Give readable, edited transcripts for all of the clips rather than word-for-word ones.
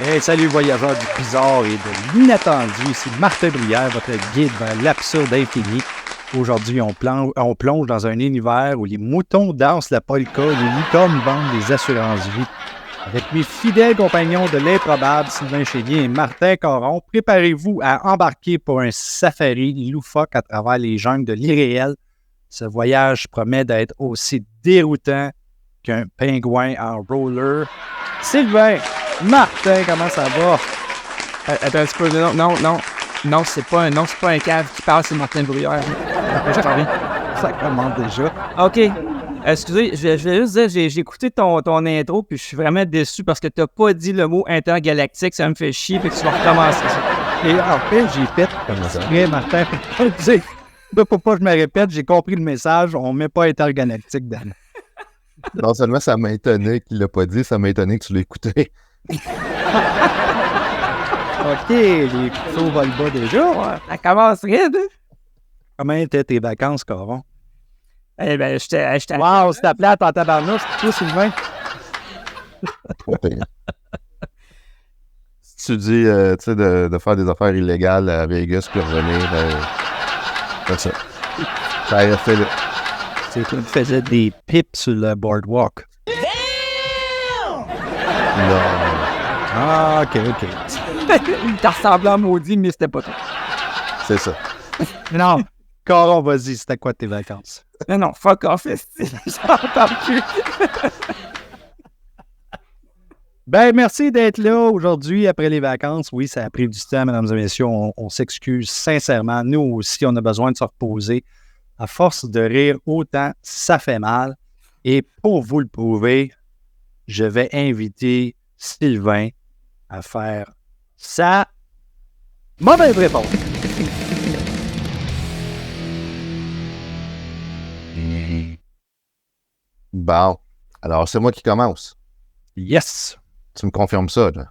Hey, salut voyageurs du bizarre et de l'inattendu, ici Martin Bruyère, votre guide vers l'absurde infini. Aujourd'hui, on plonge dans un univers où les moutons dansent la polka, les licornes vendent des assurances-vie. Avec mes fidèles compagnons de l'improbable, Sylvain Chénier et Martin Caron, préparez-vous à embarquer pour un safari loufoque à travers les jungles de l'irréel. Ce voyage promet d'être aussi déroutant qu'un pingouin en roller. Sylvain, Martin, comment ça va? Attends un petit peu, non, c'est pas un cave qui parle, c'est Martin Bruyère. Ça commence déjà. OK. Excusez, je vais juste dire, j'ai écouté ton intro, puis je suis vraiment déçu parce que t'as pas dit le mot intergalactique, ça me fait chier, puis que tu vas recommencer ça. Et en fait, j'ai fait comme ça. Martin, pour pas que je me répète, j'ai compris le message, on met pas intergalactique dedans. Non seulement ça m'a étonné qu'il l'a pas dit, ça m'a étonné que tu l'aies écouté. OK, les couteaux volent bas déjà. Ouais, ça commence raide. Comment étaient tes vacances, Caron? Eh ben, j'étais... Wow, c'est ta plate en tabarnouche, toi, Sylvain. Si tu dis, tu sais, de faire des affaires illégales à Vegas puis revenir, c'est ça. Ça a fait le... C'est toi qui faisais des pipes sur le boardwalk. Non. Ah, OK. Il t'a ressemblé à maudit, mais c'était pas toi. C'est ça. Non, Caron, vas-y, c'était quoi tes vacances? Non, fuck off, j'en parle plus. Ben, merci d'être là aujourd'hui après les vacances. Oui, ça a pris du temps, mesdames et messieurs. On s'excuse sincèrement. Nous aussi, on a besoin de se reposer. À force de rire autant, ça fait mal. Et pour vous le prouver, je vais inviter Sylvain à faire sa mauvaise réponse. Bon. Alors, c'est moi qui commence. Yes! Tu me confirmes ça, là?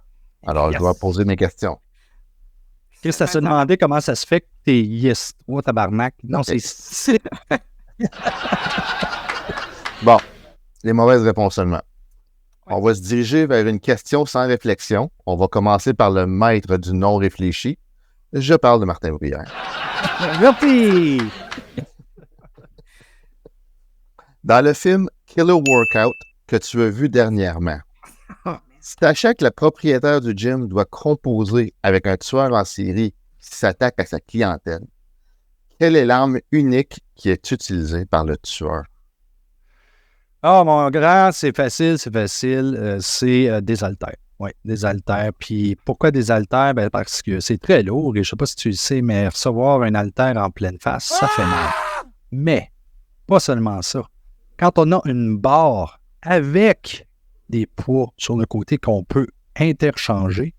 Alors, Yes. je dois poser mes questions. Chris, ça se demandait comment ça se fait que t'es yes. Oh, tabarnak. Non, Okay. c'est... Bon. Les mauvaises réponses seulement. On va se diriger vers une question sans réflexion. On va commencer par le maître du non réfléchi. Je parle de Martin Bruyère. Merci! Dans le film Killer Workout que tu as vu dernièrement, sachant que le propriétaire du gym doit composer avec un tueur en série qui s'attaque à sa clientèle, quelle est l'arme unique qui est utilisée par le tueur? Ah, mon grand, c'est facile. C'est des haltères. Oui, des haltères. Puis pourquoi des haltères? Ben, parce que c'est très lourd. Et je ne sais pas si tu le sais, mais recevoir un haltère en pleine face, ça fait mal. Mais, pas seulement ça. Quand on a une barre avec des poids sur le côté qu'on peut interchanger,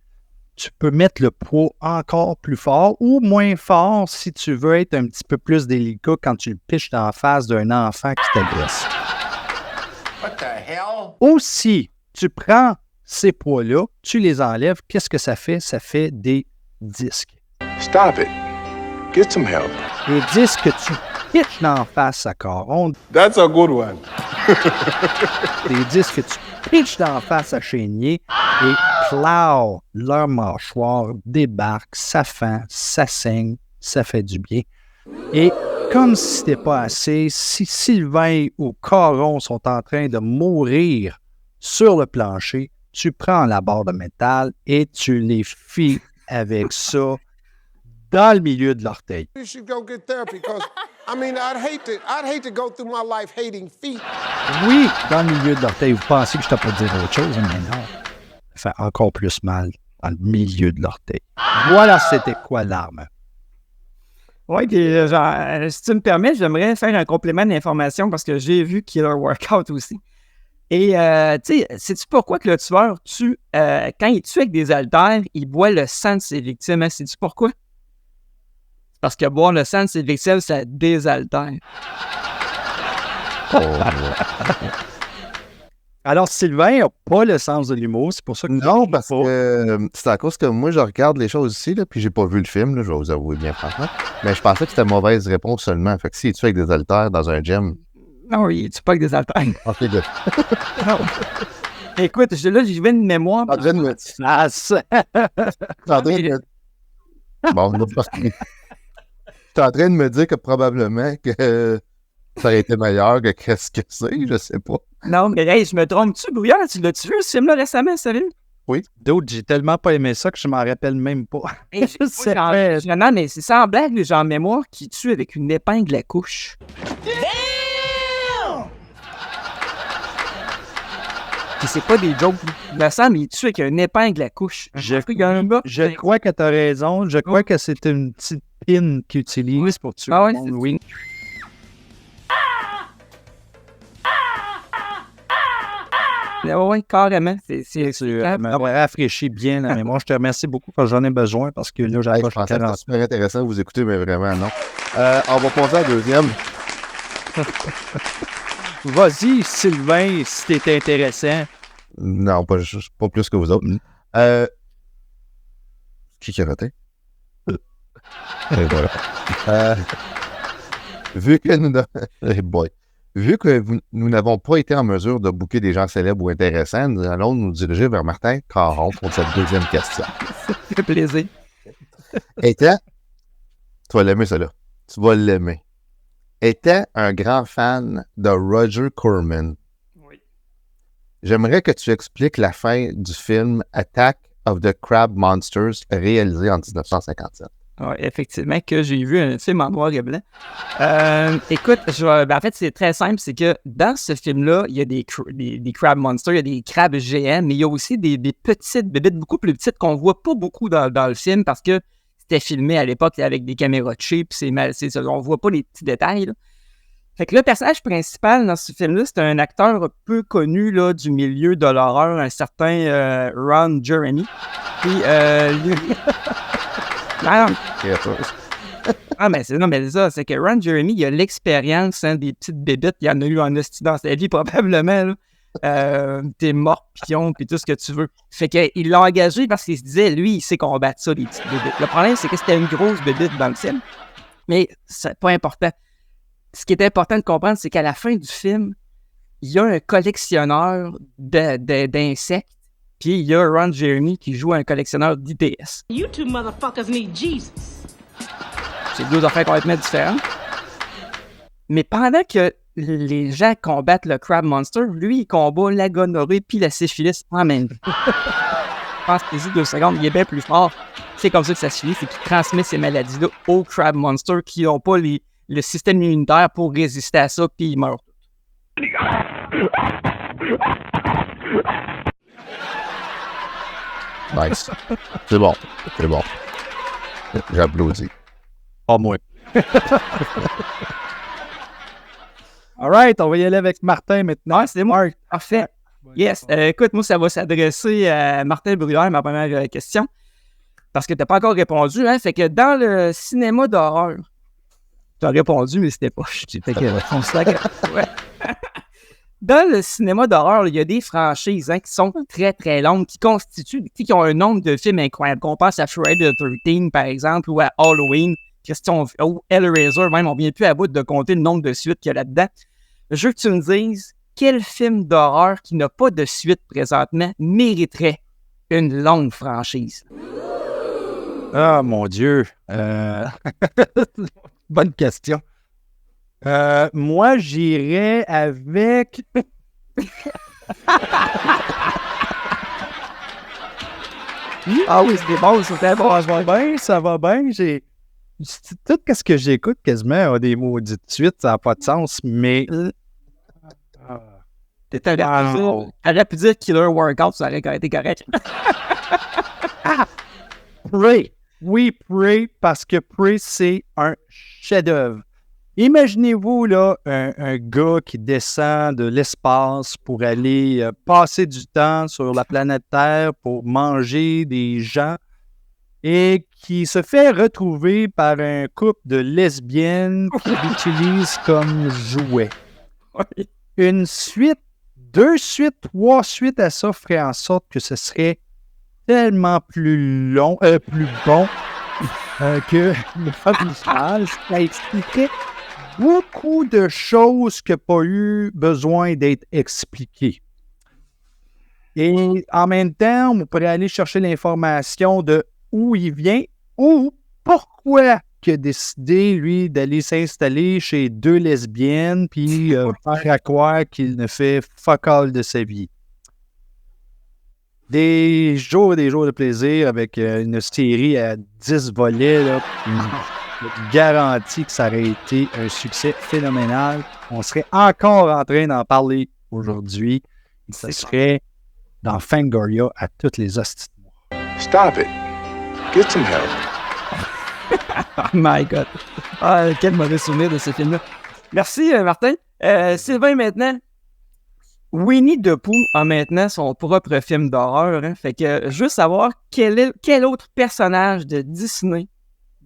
tu peux mettre le poids encore plus fort ou moins fort si tu veux être un petit peu plus délicat quand tu le piches dans la face d'un enfant qui t'agresse. What the hell? Aussi, tu prends ces poids-là, tu les enlèves, qu'est-ce que ça fait? Ça fait des disques. Stop it. Get some help. Les disques que tu pitches dans la face à Caron, That's a good one. les disques que tu pitches dans la face à Chénier et plow, leur mâchoire débarque, ça fend, ça saigne, ça fait du bien. Et comme si c'était pas assez, si Sylvain ou Caron sont en train de mourir sur le plancher, tu prends la barre de métal et tu les files avec ça dans le milieu de l'orteil. You should go get therapy because, I'd hate to go through my life hating feet. Oui, dans le milieu de l'orteil. Vous pensez que je t'ai pas dit autre chose, mais non. Ça fait encore plus mal dans le milieu de l'orteil. Voilà, c'était quoi l'arme? Oui, puis si tu me permets, j'aimerais faire un complément d'information parce que j'ai vu Killer Workout aussi. Et, tu sais, sais-tu pourquoi que le tueur tue, quand il tue avec des haltères, il boit le sang de ses victimes? Hein? Sais-tu pourquoi? C'est parce que boire le sang de ses victimes, ça désaltère. Alors, Sylvain n'a pas le sens de l'humour, c'est pour ça que... Non, parce que c'est à cause que moi, je regarde les choses ici, là, puis j'ai pas vu le film, là, je vais vous avouer bien franchement. Mais je pensais que c'était mauvaise réponse seulement. Fait que si tu es avec des haltères dans un gym... Non, il tue pas avec des haltères. Ok, good. Non. Écoute, là, j'y vais de mémoire. En train de me Ah, ça. en train de me- Bon, on a pas- Je suis en train de me dire que probablement que ça aurait été meilleur que qu'est-ce que c'est, je sais pas. Non, mais hey, je me trompe-tu, Brouillard? Tu l'as-tu vu, ce film-là, récemment, sérieux? D'autres, j'ai tellement pas aimé ça que je m'en rappelle même pas. Hey, C'est moi, fait. non, mais c'est sans blague, j'ai en mémoire qui tue avec une épingle à couche. Puis c'est pas des jokes. Il me semble, il tue avec une épingle à couche. Je- Il y a un gars- Je crois que tu as raison. Je crois que c'est une petite pin qu'ils utilisent pour tuer Ah ouais, le monde. c'est- Oui. Ouais, carrément. C'est Tu m'aurais rafraîchi bien la mémoire. Je te remercie beaucoup parce que j'en ai besoin parce que là, Hey, je j'approche pensais que c'était 40. super intéressant de vous écouter, mais vraiment, non. On va passer à la deuxième. Vas-y, Sylvain, si t'es intéressant. Non, pas plus que vous autres. Qui a raté? Et voilà. Vu que nous hey boy. Vu que nous n'avons pas été en mesure de booker des gens célèbres ou intéressants, nous allons nous diriger vers Martin Caron pour cette deuxième question. Ça fait plaisir. Étant, tu vas l'aimer, ça là. Tu vas l'aimer. Étant un grand fan de Roger Corman, Oui. j'aimerais que tu expliques la fin du film Attack of the Crab Monsters réalisé en 1957. Ouais, effectivement, que j'ai vu un film en noir et blanc. Écoute, en fait, c'est très simple, c'est que dans ce film-là, il y a des crab monsters, il y a des crabes géants, mais il y a aussi des petites bébites, beaucoup plus petites qu'on voit pas beaucoup dans le film parce que c'était filmé à l'époque avec des caméras cheap, on voit pas les petits détails, là. Fait que le personnage principal dans ce film-là, c'est un acteur peu connu là, du milieu de l'horreur, un certain Ron Jeremy. Puis, lui... mais c'est ça, c'est que Ron Jeremy, il a l'expérience des petites bébites, il y en a eu en hostie dans sa vie probablement, là. Des morpions puis tout ce que tu veux. Fait qu'il l'a engagé parce qu'il se disait, lui, il sait combattre ça, les petites bébites. Le problème, c'est que c'était une grosse bébite dans le film. Mais c'est pas important. Ce qui est important de comprendre, c'est qu'à la fin du film, il y a un collectionneur d'insectes, puis il y a Ron Jeremy qui joue un collectionneur d'ITS. You two motherfuckers need Jesus. C'est deux affaires complètement différentes. Mais pendant que les gens combattent le Crab Monster, lui, il combat la gonorrhée puis la syphilis en même temps. Pensez-y 2 secondes, il est bien plus fort. C'est comme ça que ça se finit, c'est qu'il transmet ces maladies-là aux Crab Monster qui n'ont pas le système immunitaire pour résister à ça, puis ils meurent. Nice. C'est bon. C'est bon. J'applaudis. Pas moi. All right, on va y aller avec Martin maintenant. Ouais, c'est moi. Parfait. Yes. Écoute, moi, ça va s'adresser à Martin Bruyère, ma première question. Parce que tu n'as pas encore répondu, hein. Fait que dans le cinéma d'horreur, tu as répondu, mais c'était pas. Fait que, on se ouais. Dans le cinéma d'horreur, il y a des franchises qui sont très, très longues, qui ont un nombre de films incroyable. Qu'on pense à Friday the 13, par exemple, ou à Halloween, ou Hellraiser, même, on vient plus à bout de compter le nombre de suites qu'il y a là-dedans. Je veux que tu me dises quel film d'horreur qui n'a pas de suite présentement mériterait une longue franchise. Ah, mon Dieu. Bonne question. Moi, j'irais avec... Ah oui, c'était bon, c'était bon. Ça va bien, ça va bien. Tout ce que j'écoute quasiment a des maudites suites, ça n'a pas de sens, mais... T'aurais pu dire Killer Workout, ça aurait été correct. Prey. Oui, Prey, parce que Prey, c'est un chef-d'œuvre. Imaginez-vous là, un gars qui descend de l'espace pour aller passer du temps sur la planète Terre pour manger des gens et qui se fait retrouver par un couple de lesbiennes qui l'utilisent comme jouet. Une suite, 2 suites, 3 suites à ça ferait en sorte que ce serait tellement plus long, plus bon que le original. Ça expliquerait beaucoup de choses qui n'ont pas eu besoin d'être expliquées. Et en même temps, on pourrait aller chercher l'information de où il vient ou pourquoi il a décidé, lui, d'aller s'installer chez 2 lesbiennes puis faire à croire qu'il ne fait fuck all de sa vie. Des jours et des jours de plaisir avec une série à 10 volets, là, puis je garantis que ça aurait été un succès phénoménal. On serait encore en train d'en parler aujourd'hui. Ça serait dans Fangoria à toutes les hosties. Stop it. Get some help. Oh my God. Ah, quel mauvais souvenir de ce film-là. Merci, Martin. Sylvain, maintenant. Winnie the Pooh a maintenant son propre film d'horreur. Hein? Fait que je veux savoir quel autre personnage de Disney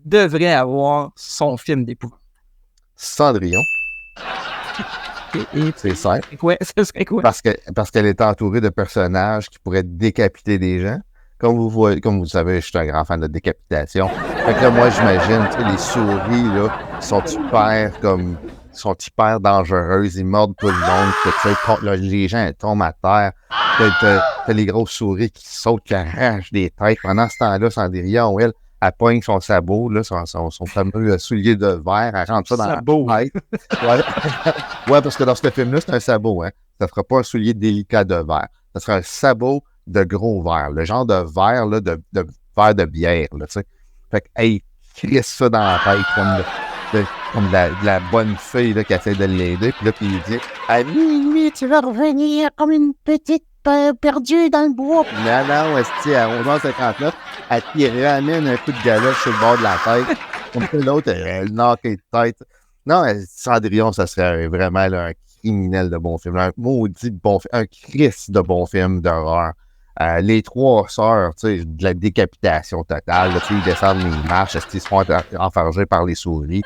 devrait avoir son film d'époux. Cendrillon. C'est simple. Ce serait quoi? Parce qu'elle est entourée de personnages qui pourraient décapiter des gens. Comme vous savez, je suis un grand fan de décapitation. Fait que là, moi, j'imagine, tu sais, les souris, là, sont hyper dangereuses, ils mordent tout le monde, tu sais, les gens elles tombent à terre, t'as les grosses souris qui sautent, qui arrachent des têtes. Pendant ce temps-là, Cendrillon, elle poigne son sabot, là, son fameux soulier de verre, elle rentre ça dans Sabot. la tête. Ouais, parce que dans ce film-là, c'est un sabot, hein. Ça ne sera pas un soulier délicat de verre. Ça sera un sabot de gros verre, le genre de verre, là, de verre de bière, là, tu sais. Fait que, hey, crisse ça dans la tête, comme de la bonne fille là, qui essaie de l'aider. Puis là, puis il dit « À minuit, tu vas revenir comme une petite perdue dans le bois. » Non, esti, à 11h59, elle t'y ramène un coup de galoche sur le bord de la tête. Comme ça, l'autre, elle knock de tête. Non, Cendrillon, ça serait vraiment là, un criminel de bon film. Un maudit bon film. Un Christ de bon film d'horreur. Les 3 sœurs, tu sais, de la décapitation totale. Là, ils descendent les marches, ils se font enfarger par les souris.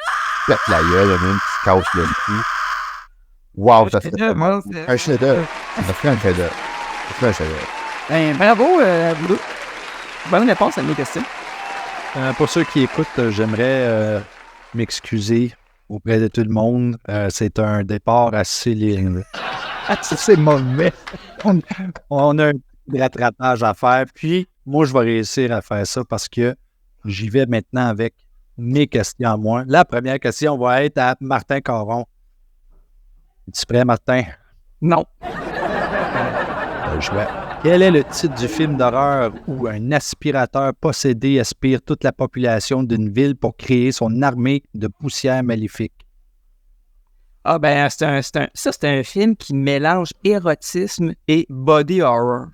Pète la gueule, il y en a une qui casse le cou. Wow, ça fait un chef-d'œuvre. Ça fait un chef-d'œuvre. Ça fait un chef-d'œuvre. Ben, bravo, Boudou. Bonne réponse à mes questions. Pour ceux qui écoutent, j'aimerais m'excuser auprès de tout le monde. C'est un départ assez c'est mauvais. On a un rattrapage à faire. Puis, moi, je vais réussir à faire ça parce que j'y vais maintenant avec mes questions à moi. La première question va être à Martin Caron. Es-tu prêt, Martin? Non. Quel est le titre du film d'horreur où un aspirateur possédé aspire toute la population d'une ville pour créer son armée de poussière maléfique? Ah ben, c'est un film qui mélange érotisme et body horror.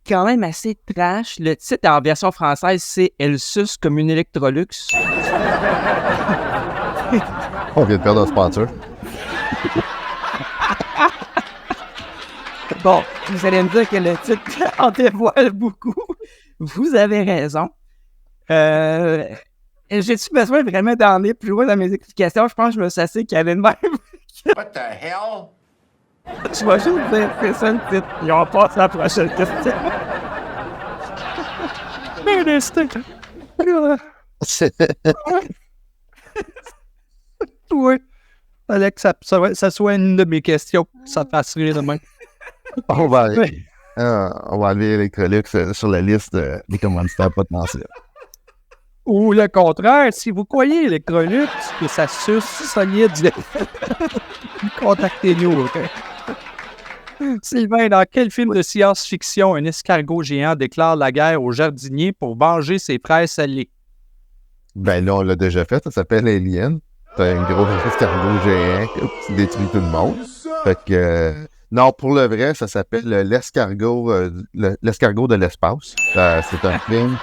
Quand même assez trash. Le titre en version française, c'est « Elle suce comme une Electrolux ». On vient de perdre un sponsor. Bon, vous allez me dire que le titre en dévoile beaucoup. Vous avez raison. J'ai-tu besoin vraiment d'en aller plus loin dans mes explications? Je pense que je me suis assez calé de même. What the hell? Tu vas juste dire c'est ça le titre. Et on passe à la prochaine question. Oui. Alex, ça soit une de mes questions. Ça te fasse rire demain. On va enlever Electrolux sur la liste des commanditaires potentiels. Ou le contraire, si vous croyez Electrolux que ça suce solide, contactez-nous. OK? Sylvain, dans quel film de science-fiction un escargot géant déclare la guerre aux jardiniers pour venger ses frères salés? Ben là, on l'a déjà fait, ça s'appelle Alien. T'as un gros escargot géant qui détruit tout le monde. Fait que... non, pour le vrai, ça s'appelle l'escargot de l'espace. C'est un film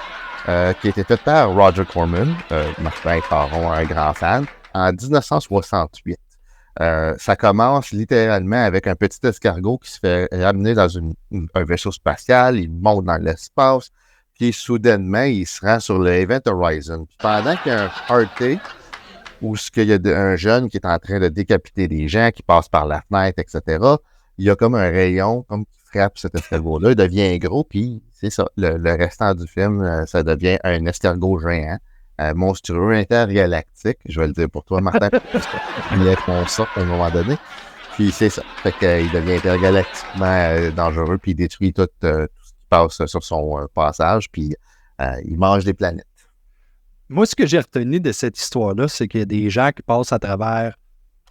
qui a été fait par Roger Corman, Martin Caron, un grand fan, en 1968. Ça commence littéralement avec un petit escargot qui se fait ramener dans un vaisseau spatial, il monte dans l'espace, puis soudainement, il se rend sur le Event Horizon. Puis pendant qu'il y a un party où il y a un jeune qui est en train de décapiter des gens, qui passe par la fenêtre, etc., il y a comme un rayon comme qui frappe cet escargot-là, il devient gros, puis c'est ça. Le restant du film, ça devient un escargot géant, monstrueux, intergalactique. Je vais le dire pour toi, Martin, parce qu'il y a qu'on sorte à un moment donné. Puis c'est ça. Fait qu'il devient intergalactiquement dangereux, puis il détruit tout ce qui passe sur son passage, puis il mange des planètes. Moi, ce que j'ai retenu de cette histoire-là, c'est qu'il y a des gens qui passent à travers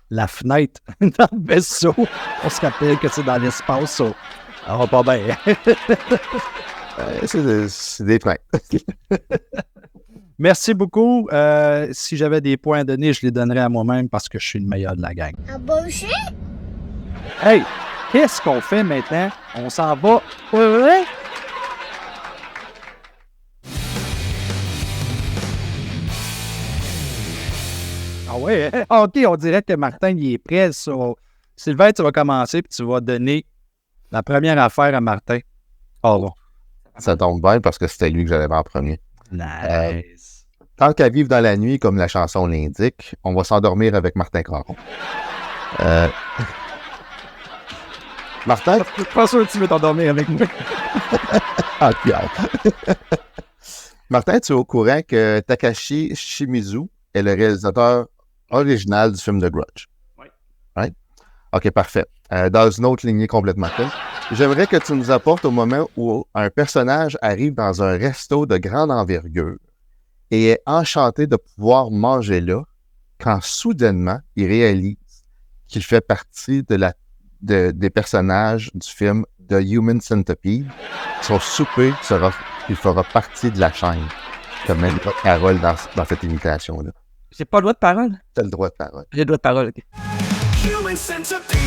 la fenêtre dans le vaisseau. On se rappelle que c'est dans l'espace, ça. Ça va pas bien. C'est des fenêtres. Merci beaucoup. Si j'avais des points à donner, je les donnerais à moi-même parce que je suis le meilleur de la gang. Hey, qu'est-ce qu'on fait maintenant? On s'en va. Ouais. Ah ouais, hein? OK, on dirait que Martin, il est prêt. Sylvain, tu vas commencer puis tu vas donner la première affaire à Martin. Oh bon. Ça tombe bien parce que c'était lui que j'allais en premier. Nice. Tant qu'à vivre dans la nuit, comme la chanson l'indique, on va s'endormir avec Martin Caron. Martin? Je suis pas sûr que tu veux t'endormir avec moi. Ah, Pierre. Martin, tu es au courant que Takashi Shimizu est le réalisateur original du film The Grudge? Oui. Right? OK, parfait. Dans une autre lignée complètement folle, j'aimerais que tu nous apportes au moment où un personnage arrive dans un resto de grande envergure et est enchanté de pouvoir manger là, quand soudainement, il réalise qu'il fait partie des personnages du film The Human Centipede. Son souper il fera partie de la chaîne, comme même Carole dans cette imitation-là. J'ai pas le droit de parole. Tu as le droit de parole. J'ai le droit de parole, OK. Human centipede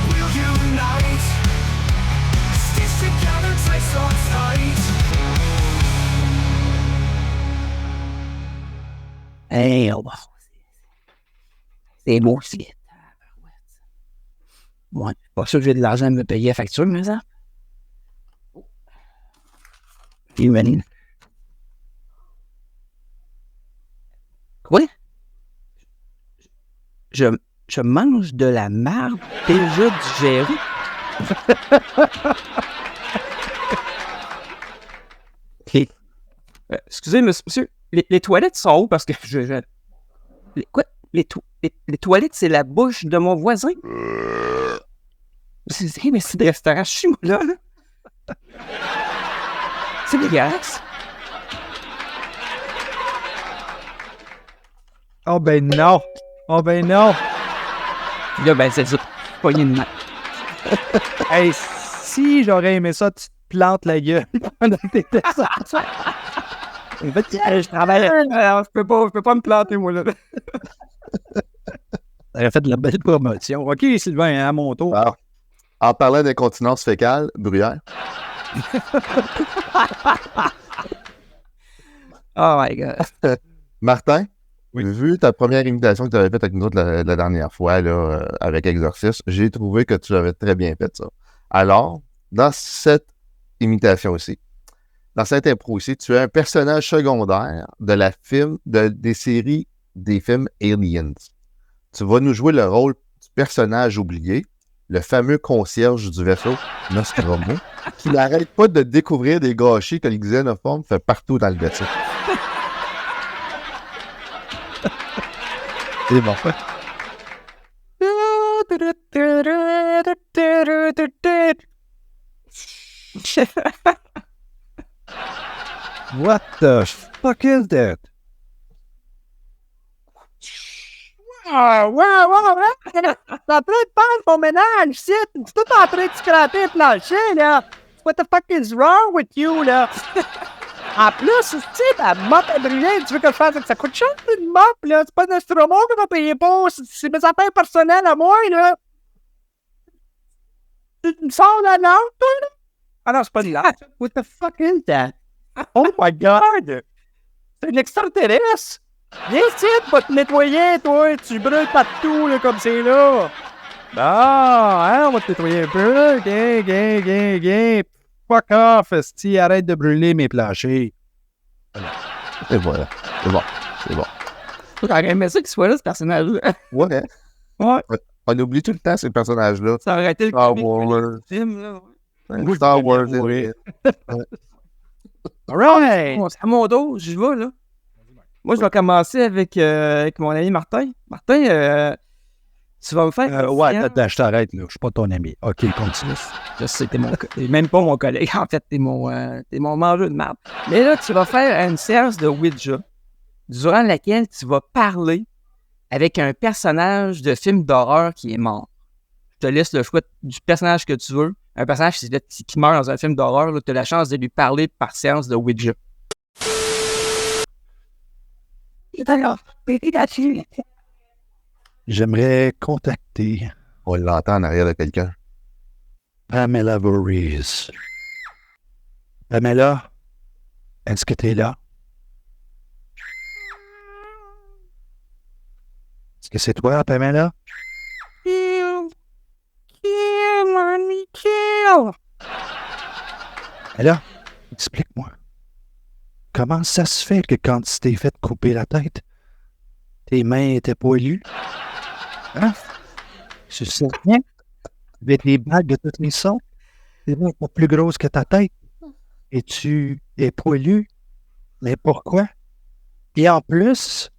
will unite. Stitched together, trace on tight. Hey, oh, c'est beau, c'est. Ouais, pas sûr que j'ai de l'argent à me payer la facture, mais ça. Human. Quoi? Je mange de la marde déjà digérée. OK. Excusez, monsieur, les toilettes sont où? Parce que quoi? Les toilettes, c'est la bouche de mon voisin? Mais c'est des restaurants chez moi, là. C'est dégueulasse. Oh ben non. Oh ben non. Là, ben, c'est ça. Pogné de main. Hey, si j'aurais aimé ça, tu te plantes la gueule pendant que t'étais ça. Je travaille. Alors, je peux pas me planter, moi, là. T'aurais fait de la belle promotion. OK, Sylvain, à mon tour. Alors, en parlant d'incontinence fécale, Bruyère. Oh my God. Martin, Oui. Vu ta première imitation que tu avais faite avec nous autres la dernière fois, là, avec Exorcist, j'ai trouvé que tu avais très bien fait ça. Alors, dans cette imitation aussi, dans cette impro aussi, tu es un personnage secondaire des séries des films Aliens. Tu vas nous jouer le rôle du personnage oublié, le fameux concierge du vaisseau Nostromo, qui n'arrête pas de découvrir des gâchis que les xénophobes fait partout dans le vaisseau. C'est bon. What the fuck is that? Ouais. T'es en train de faire ton ménage, c'est. T'es tout en train de scraper le plancher, là. What the fuck is wrong with you, là? En plus, tu sais, la mop est brûlée, tu veux que je fasse. Ça coûte cher, une mop, là. C'est pas Nostromo qu'on va payer pour. C'est mes affaires personnelles à moi, là. Tu me sors la lampe, toi, là? Ah non, c'est pas une lampe. What the fuck is that? Oh my God! C'est une extraterrestre! Viens ici, va te nettoyer, toi! Tu brûles partout, là, comme c'est là! Ah, hein, on va te nettoyer un peu. Gay. Fuck off, esti, arrête de brûler mes planchers. Et voilà. C'est bon. J'aurais aimé ça qu'il soit là, ce personnage-là. Ouais, hein? Ouais. On oublie tout le temps ces personnages-là. Ça aurait été le Star comique Wars. du film, là. Ouais, Star Wars. Oui. Alright! Bon, c'est à mon dos, j'y vais, là. Moi, je vais commencer avec mon ami Martin. Martin, Tu vas me faire une Ouais, séance- attends, je t'arrête, là. Je suis pas ton ami. OK, continue. Je sais, t'es même pas mon collègue. En fait, t'es mon mangeur de marde. Mais là, tu vas faire une séance de Ouija durant laquelle tu vas parler avec un personnage de film d'horreur qui est mort. Je te laisse le choix du personnage que tu veux. Un personnage qui meurt dans un film d'horreur, tu as la chance de lui parler par séance de Ouija. J'aimerais contacter On l'entend en arrière de quelqu'un. Pamela Voorhees. Pamela, est-ce que tu es là? Est-ce que c'est toi, Pamela? Alors, explique-moi. Comment ça se fait que quand tu t'es fait couper la tête, tes mains étaient poilues? Hein? Je sais rien. Avec des bagues de tous les sons. Tes mains sont plus grosses que ta tête. Et tu es poilu. Mais pourquoi? Et en plus,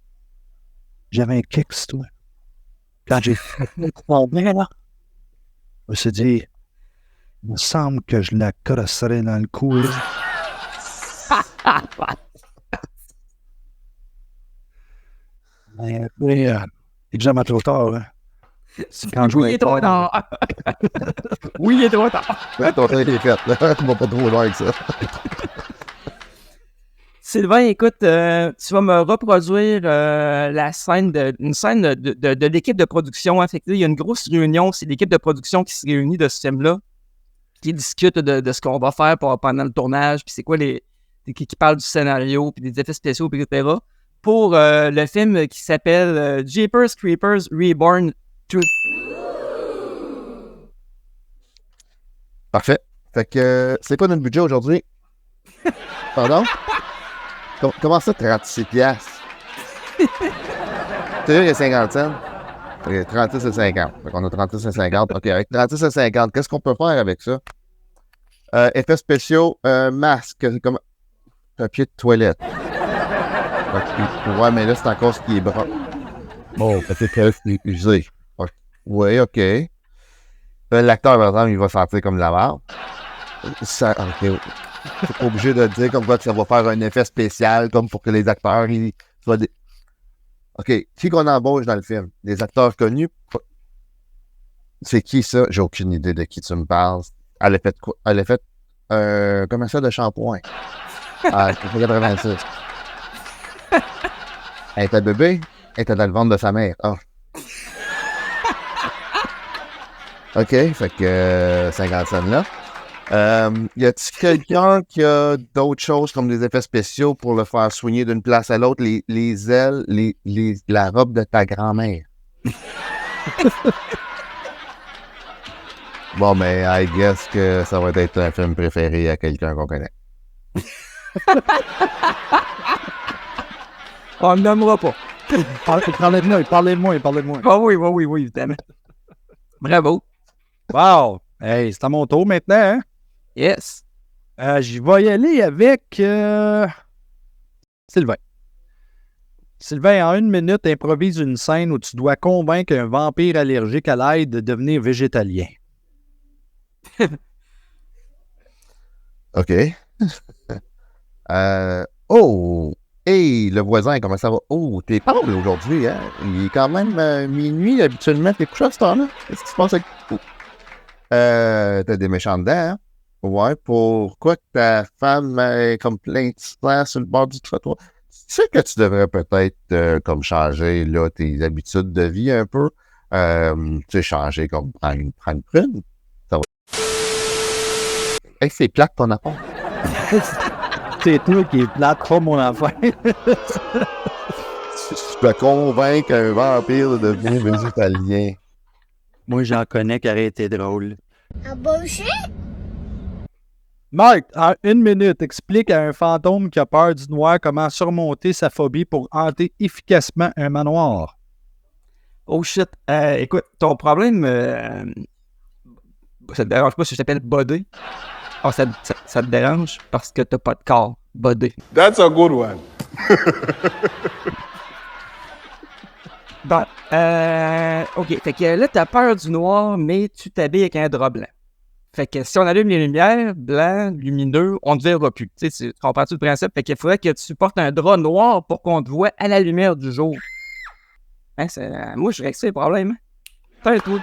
j'avais un kicks, toi. Quand j'ai fait le combat, là, je me suis dit, il me semble que je la crosserais dans le cou. là. Mais après, c'est jamais trop tard. Hein. C'est quand je Oui, il vais est trop tard. Oui, il est trop tard. Ouais, ton tête est faite, là. Tu vas pas trop loin avec ça. Sylvain, écoute, tu vas me reproduire une scène de l'équipe de production. Hein. Fait que là, il y a une grosse réunion. C'est l'équipe de production qui se réunit de ce film-là, qui discute de ce qu'on va faire pendant le tournage, puis c'est quoi qui parle du scénario, puis des effets spéciaux, puis etc. Pour le film qui s'appelle Jeepers Creepers Reborn 2. Parfait. Fait que, c'est quoi notre budget aujourd'hui? Pardon? Comment ça, 36 piastres? Tu sais, il y a 50 cents. Ok, 36 et 50. Fait qu'on a 36 et 50. OK, avec 36 et 50, qu'est-ce qu'on peut faire avec ça? Effets spéciaux, masque, comme papier de toilette. Ouais, mais là, c'est encore ce qui est bras. Bon, peut-être usé. Oui, OK. L'acteur, par exemple, il va sentir comme de la merde. Ça, OK. C'est pas obligé de dire comme quoi que ça va faire un effet spécial, comme pour que les acteurs, ils soient des... OK. Qui qu'on embauche dans le film? Des acteurs connus? C'est qui, ça? J'ai aucune idée de qui tu me parles. Elle a fait quoi? Elle a fait un commercial de shampoing. Ah, 86. Elle était bébé? Elle était dans le ventre de sa mère. Ah. OK, fait que 50 cents là. Y a-t-il quelqu'un qui a d'autres choses comme des effets spéciaux pour le faire soigner d'une place à l'autre, les ailes, la robe de ta grand-mère? Bon, mais I guess que ça va être un film préféré à quelqu'un qu'on connaît. On ne nommera pas. Parlez-moi. Ah oui, évidemment. Bravo. Wow! Hey, c'est à mon tour maintenant, hein? Yes. Je vais y aller avec Sylvain. Sylvain, en 1 minute, improvise une scène où tu dois convaincre un vampire allergique à l'ail de devenir végétalien. OK. Oh! Hey, le voisin, comment ça va? Oh, t'es pâle aujourd'hui, hein? Il est quand même minuit, habituellement, t'es couché à ce temps-là. Qu'est-ce qui se passe avec... Oh. T'as des méchants dents, hein? Ouais, pourquoi que ta femme est comme plein de sang sur le bord du trottoir? Tu sais que tu devrais peut-être comme changer là, tes habitudes de vie un peu. Tu sais, changer comme prendre une prune. Ça va. Hey, c'est plate ton affaire. C'est toi qui es plate, pas mon enfant. Tu dois convaincre un vampire de devenir végétalien. Moi, j'en connais qui auraient été drôle. Un bullshit? Marc, en 1 minute, explique à un fantôme qui a peur du noir comment surmonter sa phobie pour hanter efficacement un manoir. Oh shit. Écoute, ton problème, ça te dérange pas si je t'appelle Bodé? Ah, ça te dérange parce que t'as pas de corps. Bodé. That's a good one. Bon, OK. Fait que là, t'as peur du noir, mais tu t'habilles avec un drap blanc. Fait que si on allume les lumières, blanc, lumineux, on ne te verra plus. Tu sais, tu comprends-tu le principe? Fait qu'il faudrait que tu portes un drap noir pour qu'on te voit à la lumière du jour. Hein, moi, je règle ça les problèmes. Hein? Putain, toi,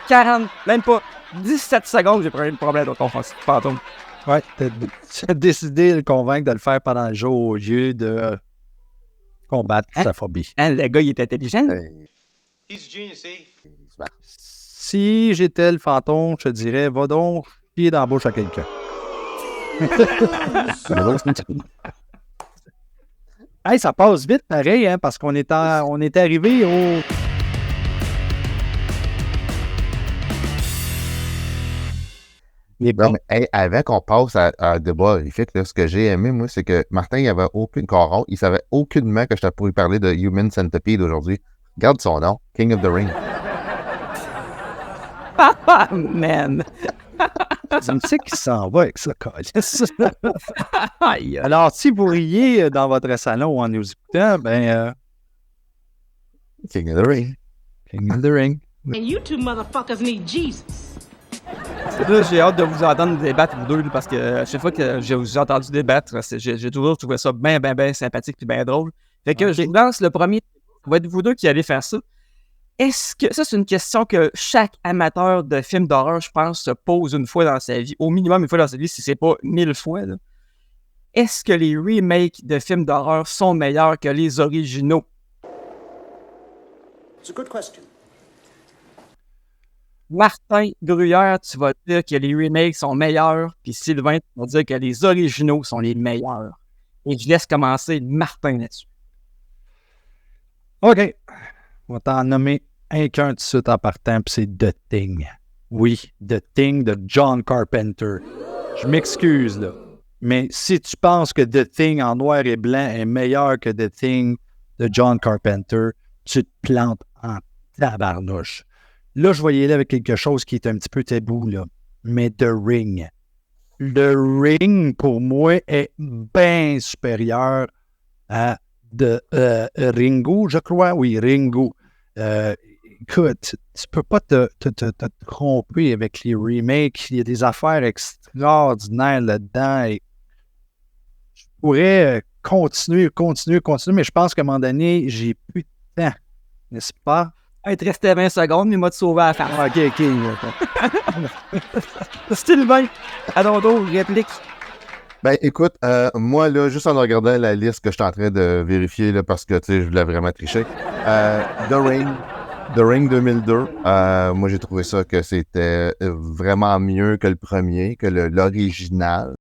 40, même pas 17 secondes, j'ai pris un problème de ton fantôme. Ouais, t'as décidé de le convaincre de le faire pendant le jour au lieu de combattre sa phobie. Hein, le gars, il est intelligent. He's a genius, see? Si j'étais le fantôme, je te dirais, va donc chier dans la bouche à quelqu'un. Hey, ça passe vite pareil, hein, parce qu'on est arrivé au... Non, mais hey, avant qu'on passe à débat horrifique, là, ce que j'ai aimé, moi, c'est que Martin, il avait aucune coron. Il savait aucunement que je pourrais parler de Human Centipede aujourd'hui. Regarde son nom, King of the Ring. Ah, man! Tu me sais qui s'en va avec ça, câlisse. Aïe. Alors, si vous riez dans votre salon en nous écoutant, ben... King of the Ring. King of the Ring. And you two motherfuckers need Jesus. Là, j'ai hâte de vous entendre débattre, vous deux, là, parce que à chaque fois que j'ai vous ai entendu débattre, j'ai toujours trouvé ça bien sympathique et bien drôle. Fait que je lance le premier. Ça va être vous deux qui allez faire ça. Est-ce que ça, c'est une question que chaque amateur de films d'horreur, je pense, se pose une fois dans sa vie, au minimum une fois dans sa vie, si c'est pas 1000 fois. Là. Est-ce que les remakes de films d'horreur sont meilleurs que les originaux? It's a good question. Martin Gruyère, tu vas dire que les remakes sont meilleurs, puis Sylvain, tu vas dire que les originaux sont les meilleurs. Et je laisse commencer Martin là-dessus. OK. On va t'en nommer qu'un tout de suite en partant, puis c'est The Thing. Oui, The Thing de John Carpenter. Je m'excuse, là. Mais si tu penses que The Thing en noir et blanc est meilleur que The Thing de John Carpenter, tu te plantes en tabarnouche. Là, je vais y aller avec quelque chose qui est un petit peu tabou, là. Mais The Ring. The Ring, pour moi, est bien supérieur à Ringo, je crois. Oui, Ringo. Écoute, tu peux pas te tromper avec les remakes. Il y a des affaires extraordinaires là-dedans. Et je pourrais continuer, mais je pense qu'à un moment donné, j'ai plus de temps. N'est-ce pas? Il te restait 20 secondes, mais il m'a te sauvé à la fin. OK. Sylvain, à ton tour, réplique. Ben, écoute, moi, là, juste en regardant la liste que je suis en train de vérifier, là, parce que, tu sais, je voulais vraiment tricher, The Ring 2002, moi, j'ai trouvé ça que c'était vraiment mieux que le premier, que l'original.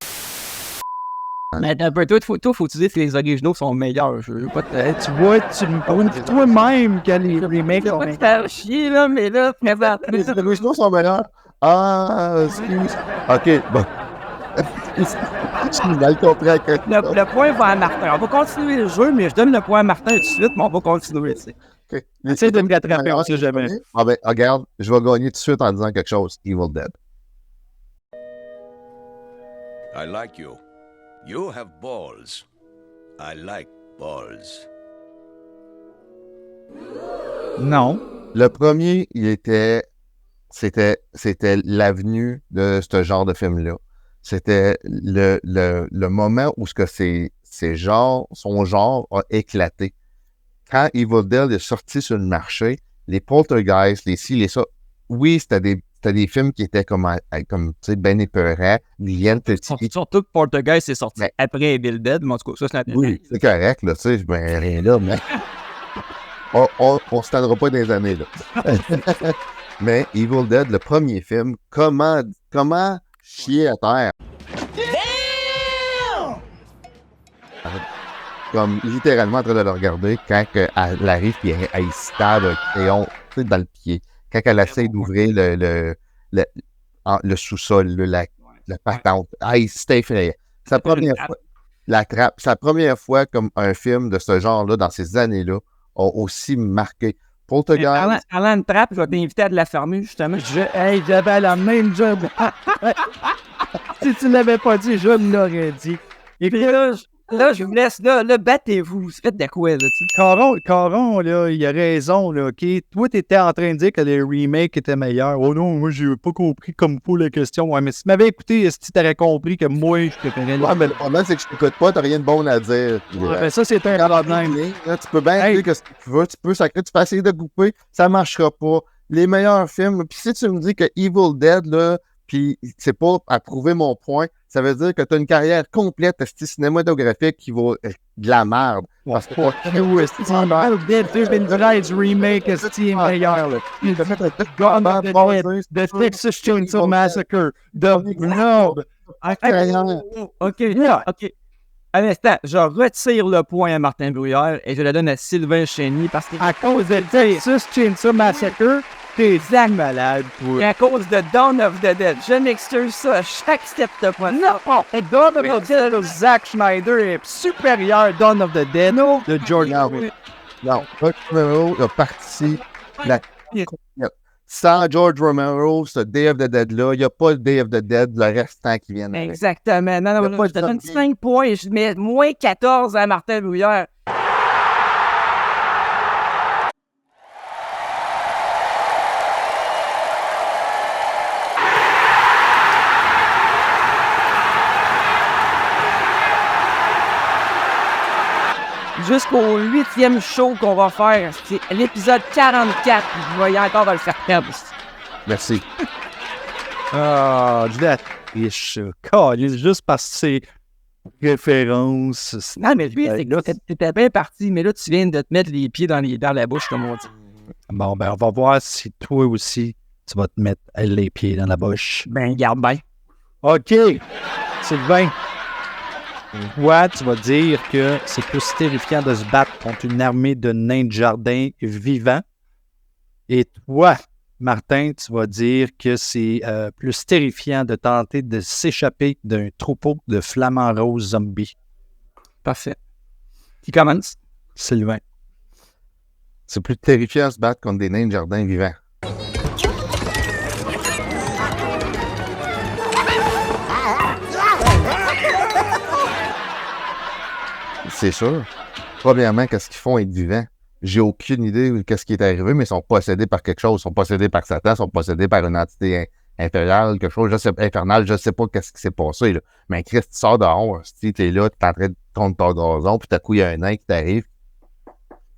Mais un peu, toi, faut te dire que les originaux sont meilleurs. Je veux pas te... Tu vois, tu me prouves toi-même que les remakes sont meilleurs. Je vais pas te faire chier, là, mais là, Les originaux sont meilleurs. Ah, excuse. OK, bon. Je mal compris. Le point va à Martin. On va continuer le jeu, mais je donne le point à Martin tout de suite, mais on va continuer, tu sais. Okay. Essaye de me rattraper, on sait jamais. Ah ben, regarde, je vais gagner tout de suite en disant quelque chose. Evil Dead. I like you. You have balls. I like balls. Non. Le premier, c'était l'avenue de ce genre de film-là. C'était le moment où son genre a éclaté. Quand Evil Dead est sorti sur le marché, les Poltergeist, les ci, les ça, oui, c'était des films qui étaient comme tu sais, ben épeurants, Glenn Petit. Surtout que Poltergeist est sorti après Evil Dead, mais en tout cas, ça, c'est la Oui, c'est correct, là, tu sais, ben rien là, mais on se tendra pas des années, là. Mais Evil Dead, le premier film, comment chier à terre? Comme littéralement en train de le regarder quand elle arrive et elle se tape un crayon dans le pied. Quand elle essaie d'ouvrir le sous-sol, la patente. C'était effrayant. Sa première fois comme un film de ce genre-là, dans ces années-là, a aussi marqué. Poltergeist. Parlant de trappe, je vais t'inviter à de la fermer, justement. J'avais la même job. Si tu ne l'avais pas dit, je me l'aurais dit. Et puis là, Là, je vous laisse, là, battez-vous. Faites de quoi, là, tu sais. Caron, là, il a raison, là, OK? Toi, t'étais en train de dire que les remakes étaient meilleurs. Oh non, moi, j'ai pas compris comme pour la question. Ouais, mais si tu m'avais écouté, si tu t'aurais compris que moi, je préférais les... Ouais, mais le problème, c'est que je t'écoute pas, t'as rien de bon à dire. Ouais, ben ça, c'est un problème. Là, tu peux bien dire que ce que tu veux, tu peux sacrer, tu peux essayer de couper, ça marchera pas. Les meilleurs films, puis si tu me dis que Evil Dead, là, puis c'est pas à prouver mon point, ça veut dire que tu as une carrière complète de style cinématographique qui vaut de la merde. Parce que remake est meilleur, là. The Texas Chainsaw Massacre, The Blob. OK. Un instant, je retire le point à Martin Brouillard et je le donne à Sylvain Chénier parce que... À cause de Texas Chainsaw Massacre, t'es malade, toi. À cause de Dawn of the Dead. Je m'excuse ça à chaque step de point. Non, Dawn of the Dead de Zack Snyder est supérieur à Dawn of the Dead de George Romero. Non, George Romero a parti sans George Romero, ce Day of the Dead-là, il n'y a pas de Day of the Dead, le restant qui vient avec. Exactement. Non, je te donne 5 points et je mets moins 14 à Martin Brouillard. Jusqu'au 8e show qu'on va faire, c'est l'épisode 44. Je vais encore le faire perdre. Merci. Ah, je l'ai triche. Juste parce que c'est référence. Non, mais lui, c'est que t'étais bien parti, mais là, tu viens de te mettre les pieds dans la bouche, comme on dit. Bon, ben, on va voir si toi aussi, tu vas te mettre les pieds dans la bouche. Ben, garde bien. OK. Sylvain. Toi, tu vas dire que c'est plus terrifiant de se battre contre une armée de nains de jardin vivants. Et toi, Martin, tu vas dire que c'est plus terrifiant de tenter de s'échapper d'un troupeau de flamants roses zombies. Parfait. Qui commence? Sylvain. C'est plus terrifiant de se battre contre des nains de jardin vivants. C'est sûr. Premièrement, qu'est-ce qu'ils font être vivants? J'ai aucune idée de qu'est-ce qui est arrivé, mais ils sont possédés par quelque chose. Ils sont possédés par Satan, ils sont possédés par une entité infernale, quelque chose, infernal, je sais pas qu'est-ce qui s'est passé, là. Mais Christ, tu sors dehors, tu es là, tu es en train de contre ton gazon, puis tout à coup, il y a un nain qui t'arrive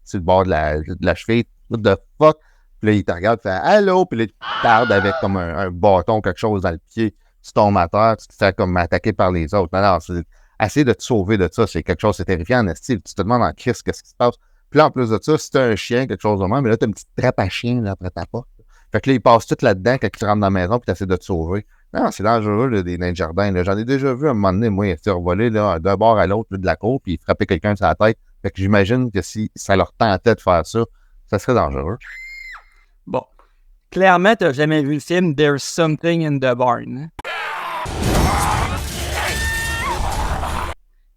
sur le bord de la cheville, what the fuck? Puis là, il te regarde, il fait allô, puis là, il te tarde avec comme un bâton, quelque chose dans le pied, tu tombes à terre, tu te fais comme attaquer par les autres. Non, c'est essayer de te sauver de ça, c'est quelque chose, c'est terrifiant en estime. Tu te demandes en crise qu'est-ce qui se passe. Puis là, en plus de ça, si t'as un chien, quelque chose de même, mais là, t'as une petite trappe à chien là, après ta porte. Fait que là, il passe tout là-dedans quand tu rentres dans la maison puis t'essaies de te sauver. Non, c'est dangereux, là, des nains de jardin. Là. J'en ai déjà vu à un moment donné, moi, ils revoler d'un bord à l'autre là, de la cour puis frapper quelqu'un sur la tête. Fait que j'imagine que si ça leur tentait de faire ça, ça serait dangereux. Bon. Clairement, t'as jamais vu le film There's Something in the Barn.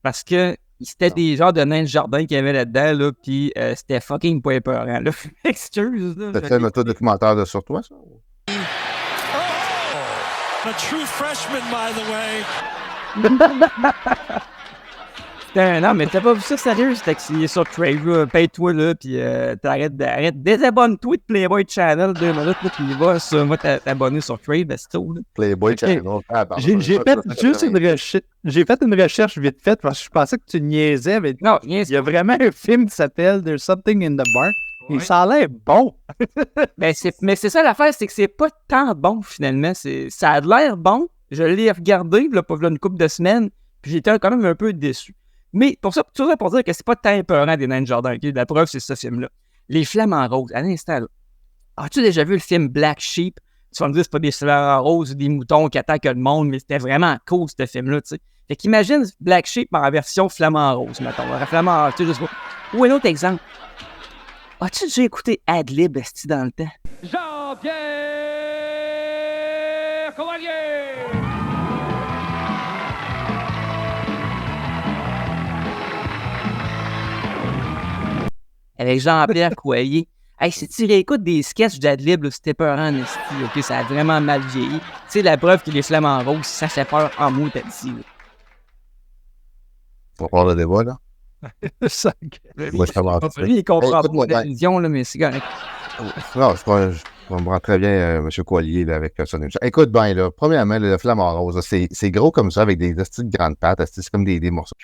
Parce que c'était des genres de nains de jardin qu'il y avait là-dedans, là, pis c'était fucking pas épeurant, là. Excuse, là. C'était un autodocumentaire de sur toi, ça? A true freshman, by the way. Non, mais t'as pas vu ça sérieux? C'était qu'il est sur Crave, là. Paye-toi, là, pis t'arrêtes, désabonne-toi de Playboy Channel 2 minutes, là, pis il va sur moi t'abonner sur Crave, c'est tout, là. Playboy Channel. J'ai fait juste une recherche vite faite parce que je pensais que tu niaisais, mais non, il y a vraiment un film qui s'appelle There's Something in the Barn. Et ça a l'air bon. Mais c'est ça l'affaire, c'est que c'est pas tant bon finalement. Ça a l'air bon. Je l'ai regardé, là, pas une couple de semaines, puis j'étais quand même un peu déçu. Mais pour ça, tout ça pour dire que c'est pas tant épeurant des nains de jardin. Okay? La preuve, c'est ce film-là. Les Flamants Roses, à l'instant, là. As-tu déjà vu le film Black Sheep? Tu vas me dire, c'est pas des Flamants Roses ou des moutons qui attaquent le monde, mais c'était vraiment cool, ce film-là, tu sais. Fait qu'imagine Black Sheep en version Flamant Rose, mettons. Flamant, tu sais, juste... Ou un autre exemple. As-tu déjà écouté Ad-Lib, esti, dans le temps? Jean-Pierre Courvoisier! Avec Jean-Pierre Courvoisier. Hey, si tu réécoutes des sketchs d'Ad-Lib, c'était peur en esti, ok? Ça a vraiment mal vieilli. Tu sais, la preuve que les Flamants Roses, ça fait peur en mot, t'as dit, là. On va voir le débat, là. Moi, je commence. Lui, il comprend Écoute-moi, pas la vision, là, mais c'est correct. Non, je comprends très bien M. Coilier là, avec son émission. Écoute bien, là, premièrement, le flamant rose, là, c'est gros comme ça, avec des petites grandes pattes, c'est comme des morceaux.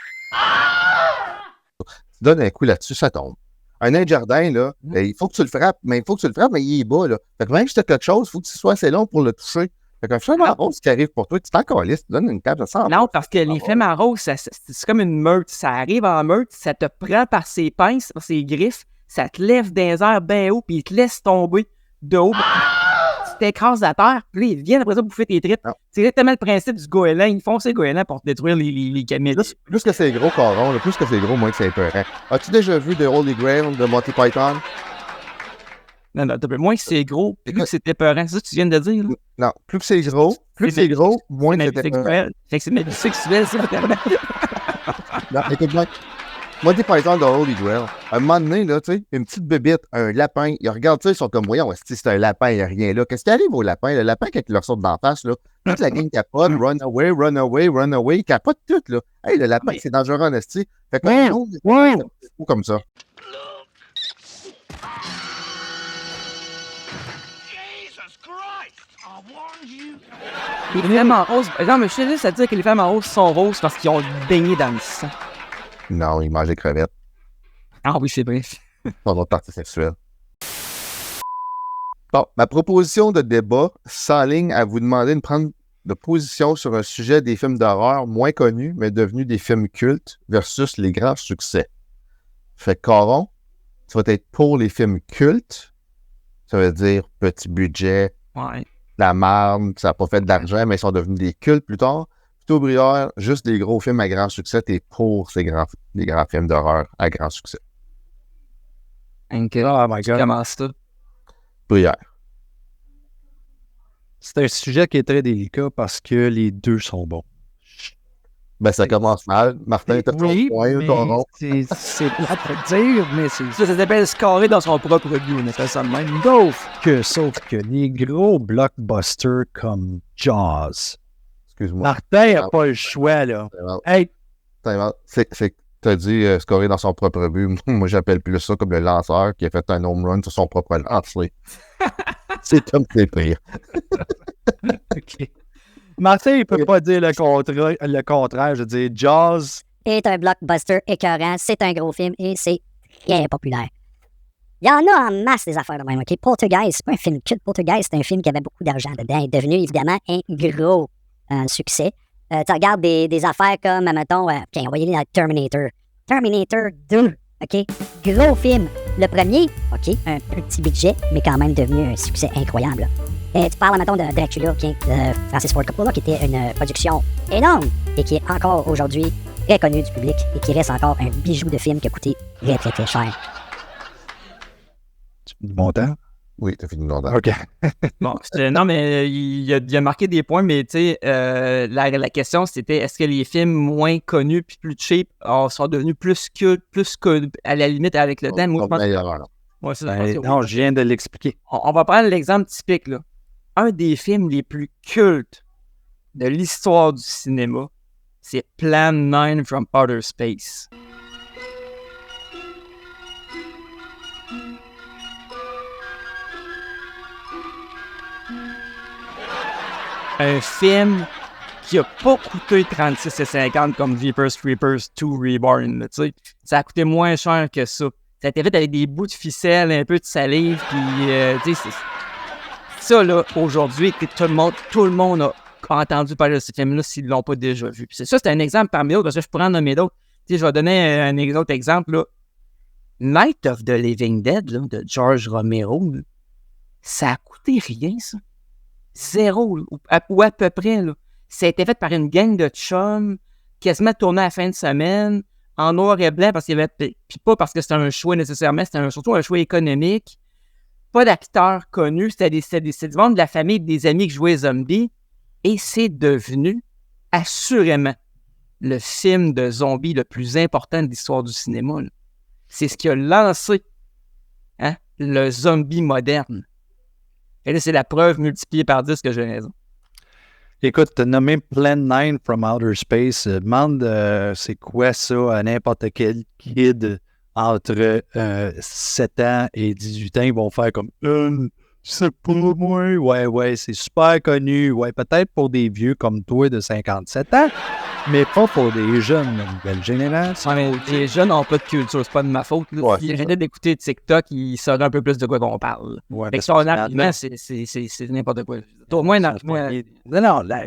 Tu donnes un coup là-dessus, ça tombe. Un nain de jardin, là, il faut que tu le frappes, mais il est bas, là. Fait que même si tu as quelque chose, il faut que tu sois assez long pour le toucher. Fait qu'un flamant rose qui arrive pour toi, tu t'en calisses, tu donnes une tape, ça sent. Non, parce que les flamants roses, c'est comme une meute. Ça arrive en meute, ça te prend par ses pinces, par ses griffes, ça te lève dans les airs bien haut, puis il te laisse tomber de haut. Tu t'écrases à terre, puis là, ils viennent après ça bouffer tes tripes. C'est exactement le principe du goéland. Ils font ces goélands pour détruire les camélies. Plus que c'est gros, Caron, plus que c'est gros, moins que c'est épeurant. As-tu déjà vu The Holy Grail de Monty Python? Non, moins que c'est gros, plus que c'est épeurant. C'est ça que tu viens de dire, là? Non, plus que c'est gros, moins que c'est épeurant. Fait que c'est même sexuel, ça, finalement. Non, écoute bien. Monty Python de Holy Grail. À un moment donné, là, tu sais, une petite bébite, un lapin, ils regardent ça, ils sont comme, voyons, c'est un lapin, il n'y a rien là. Qu'est-ce qui arrive au lapin? Le lapin, quand il leur sort d'en face, là, toute la gang capote, run away, il capote tout, là. Hey, le lapin, c'est dangereux en esti. Fait que, c'est comme ça. Les flamants roses. Non, mais je suis juste à dire que les flamants roses sont roses parce qu'ils ont baigné dans le sang. Non, ils mangent des crevettes. Ah oui, c'est vrai. Dans notre partie sexuelle. Bon, ma proposition de débat s'enligne à vous demander de prendre de position sur un sujet des films d'horreur moins connus, mais devenus des films cultes versus les grands succès. Fait que, Caron, tu vas être pour les films cultes. Ça veut dire petit budget, la marde, ça n'a pas fait d'argent, mais ils sont devenus des cultes plus tard. Plutôt Brière, juste des gros films à grand succès, t'es pour les grands films d'horreur à grand succès. Okay. Oh my God. Comment ça? Brière. C'est un sujet qui est très délicat parce que les deux sont bons. Ben, ça commence mal. Martin, t'as oui, ton point, ton rond. C'est plate à dire, mais c'est... Ça s'appelle scorer dans son propre but, on appelle ça de même. Sauf que les gros blockbusters comme Jaws. Excuse-moi. Martin n'a pas le choix, là. Hey! T'as dit scorer dans son propre but. Moi, j'appelle plus ça comme le lanceur qui a fait un home run sur son propre lancer. C'est comme c'est pire. OK. Martin, il peut pas dire le contraire. Je veux dire, Jaws est un blockbuster écœurant, c'est un gros film et c'est très populaire. Il y en a en masse des affaires de même, OK? Poltergeist, c'est pas un film culte. Poltergeist, c'est un film qui avait beaucoup d'argent dedans. Il est devenu, évidemment, un gros succès. Tu regardes des affaires comme, mettons, on va y aller dans Terminator. Terminator 2, OK? Gros film. Le premier, OK, un petit budget, mais quand même devenu un succès incroyable. Et tu parles, mettons, de Dracula, OK, de Francis Ford Coppola, qui était une production énorme et qui est encore aujourd'hui très connu du public et qui reste encore un bijou de film qui a coûté très, très, très cher. Tu finis mon temps? Oui, t'as fini mon temps. OK. Bon, non, mais il a marqué des points, mais tu sais, la question, c'était est-ce que les films moins connus puis plus cheap sont devenus plus cultes, plus que, à la limite, avec le temps? Moi, je pense... Ouais, c'est non, je viens de l'expliquer. On va prendre l'exemple typique, là. Un des films les plus cultes de l'histoire du cinéma, c'est Plan 9 from Outer Space. Un film qui a pas coûté 36,50 comme Jeepers Creepers 2 Reborn. Là, ça a coûté moins cher que ça. Ça a été fait avec des bouts de ficelle, un peu de salive, puis ça, là, aujourd'hui, tout le monde a entendu parler de ce film-là s'ils ne l'ont pas déjà vu. Puis c'est un exemple parmi d'autres, parce que je pourrais en nommer d'autres. Je vais donner un autre exemple. Là. Night of the Living Dead, là, de George Romero, là, ça a coûté rien, ça. Zéro, ou à peu près. Là. Ça a été fait par une gang de chums, quasiment tourné à la fin de semaine, en noir et blanc, parce qu'il y avait. Puis pas parce que c'était un choix nécessairement, c'était surtout un choix économique. Pas d'acteurs connus, c'était du monde de la famille des amis qui jouaient zombies. Et c'est devenu assurément le film de zombies le plus important de l'histoire du cinéma. Là. C'est ce qui a lancé le zombie moderne. Et là, c'est la preuve multipliée par 10 que j'ai raison. Écoute, t'as nommé Plan 9 from Outer Space. Demande c'est quoi ça à n'importe quel kid entre 7 ans et 18 ans. Ils vont faire comme c'est pas moi. Ouais, c'est super connu. Ouais, peut-être pour des vieux comme toi de 57 ans, mais pas pour des jeunes de nouvelle génération. Ouais, mais les jeunes n'ont pas de culture, c'est pas de ma faute. Ouais, S'ils arrêtaient d'écouter TikTok, ils sauraient un peu plus de quoi qu'on parle. Ouais, Fait que son argument, c'est n'importe quoi. Au moins, Non,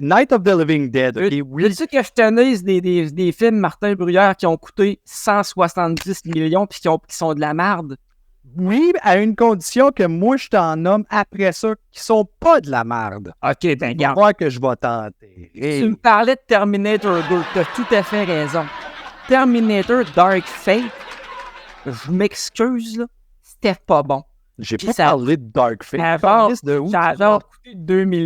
Night of the Living Dead. Okay, oui. Veux-tu que je te lise des films Martin Bruyère qui ont coûté 170 millions puis qui sont de la merde? Oui, à une condition que moi, je t'en nomme après ça, qui sont pas de la merde. OK, ben Je regarde. crois que je vais tenter. Tu me parlais de Terminator 2, t'as tout à fait raison. Terminator Dark Fate, je m'excuse, là, c'était pas bon. J'ai Puis pas ça- parlé de Dark Fate. Ça De où? a genre coûté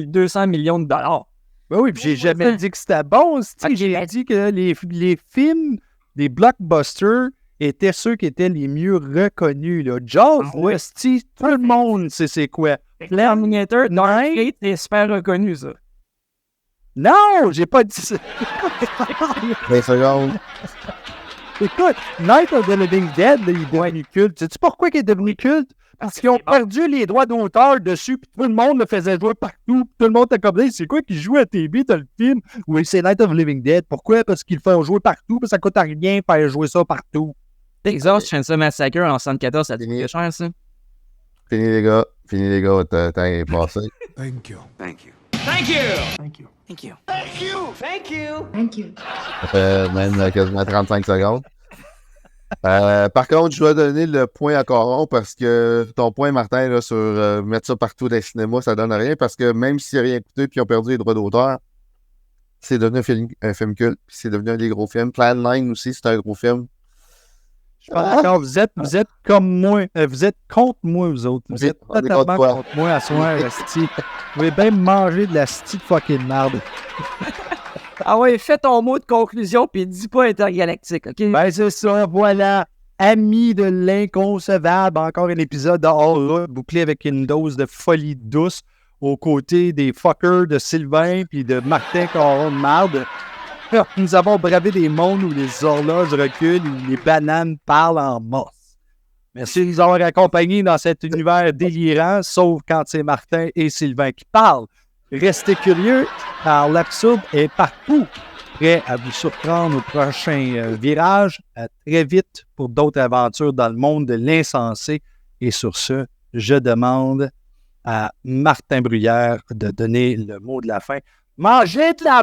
200 millions de dollars. Ben oui, puis j'ai jamais dit que c'était bon. Ok, J'ai ben- dit que les films, les blockbusters, étaient ceux qui étaient les mieux reconnus. Là. Jaws, Ah ouais. esti, tout le monde sait c'est quoi. Terminator Dark Nine? Fate, c'est super reconnu, ça. Non, j'ai pas dit ça. 20 secondes. Écoute, Night of the Living Dead, là, il est devenu culte. Sais-tu pourquoi il est devenu culte? Parce qu'ils ont perdu les droits d'auteur dessus, puis tout le monde le faisait jouer partout. Tout le monde était comme, hey, c'est quoi qui joue à TV, t'as le film? Oui, c'est Night of the Living Dead. Pourquoi? Parce qu'ils le font jouer partout, puis ça coûte à rien faire jouer ça partout. Texas Chainsaw Massacre en 74, ça a Fini. coûté cher, ça. Fini, les gars. Votre temps est passé. Ça fait même quasiment 35 secondes. Par contre, je dois donner le point à Coron parce que ton point, Martin, là, sur mettre ça partout dans les cinémas, ça donne rien parce que même s'ils n'ont rien écouté puis ils ont perdu les droits d'auteur, c'est devenu un film culte puis c'est devenu un des gros films. Plan 9 aussi, c'est un gros film. Je suis pas d'accord. Vous êtes comme moi. Vous êtes contre moi, vous autres. Vous Oui, êtes on est totalement contre toi. contre moi à soir, esti. Vous pouvez bien manger de la sti de fucking merde. Ah ouais, fais ton mot de conclusion, puis dis pas intergalactique, OK? Ben, c'est ça, voilà. Amis de l'inconcevable, encore un épisode de Hors bouclé avec une dose de folie douce aux côtés des fuckers de Sylvain puis de Martin Caron de marde. Nous avons bravé des mondes où les horloges reculent, où les bananes parlent en morse. Merci de nous avoir accompagnés dans cet univers délirant, sauf quand c'est Martin et Sylvain qui parlent. Restez curieux, car l'absurde est partout. Prêt à vous surprendre au prochain virage. À très vite pour d'autres aventures dans le monde de l'insensé. Et sur ce, je demande à Martin Bruyère de donner le mot de la fin. Mangez de la